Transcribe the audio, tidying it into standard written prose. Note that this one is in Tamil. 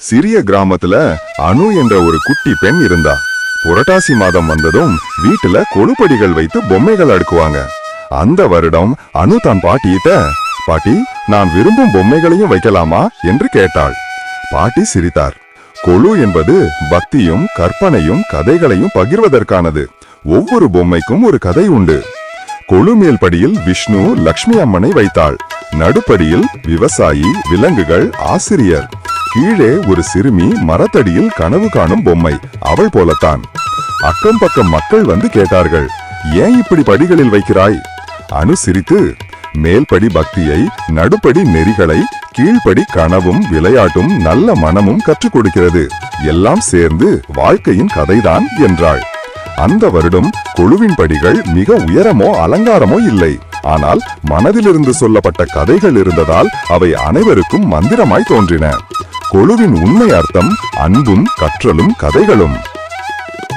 சிறிய கிராமத்துல அனு என்ற ஒரு குட்டி பெண் இருந்தா. புரட்டாசி மாதம் வந்ததும் வீட்டுல கொழுப்படிகள் வைத்து பொம்மைகள் அடுக்குவாங்க. அந்த வருடம் அனு தான் பாட்டியிட்ட, பாட்டி, நான் விரும்பும் பொம்மைகளையும் வைக்கலாமா என்று கேட்டாள். பாட்டி சிரித்தார். கொழு என்பது பக்தியும் கற்பனையும் கதைகளையும் பகிர்வதற்கானது. ஒவ்வொரு பொம்மைக்கும் ஒரு கதை உண்டு. கொழு மேல் படியில் விஷ்ணு லக்ஷ்மி அம்மனை வைத்தாள். நடுப்படியில் விவசாயி, விலங்குகள், ஆசிரியர். கீழே ஒரு சிறுமி மரத்தடியில் கனவு காணும் பொம்மை, அவள் போலத்தான். அக்கம் பக்கம் மக்கள் வந்து கேட்டார்கள், ஏன் இப்படி படிகளில் வைக்கிறாய்? அனு சிரித்து, மேல்படி பக்தியை, நடுப்படி நெறிகளை, கீழ்ப்படி கனவும் விளையாட்டும் நல்ல மனமும் கற்றுக் கொடுக்கிறது. எல்லாம் சேர்ந்து வாழ்க்கையின் கதைதான் என்றாள். அந்த வருடம் கொழுவின் படிகள் மிக உயரமோ அலங்காரமோ இல்லை. ஆனால் மனதிலிருந்து சொல்லப்பட்ட கதைகள் இருந்ததால் அவை அனைவருக்கும் மந்திரமாய் தோன்றின. கொழுவின் உண்மை அர்த்தம் அன்பும் கற்றலும் கதைகளும்.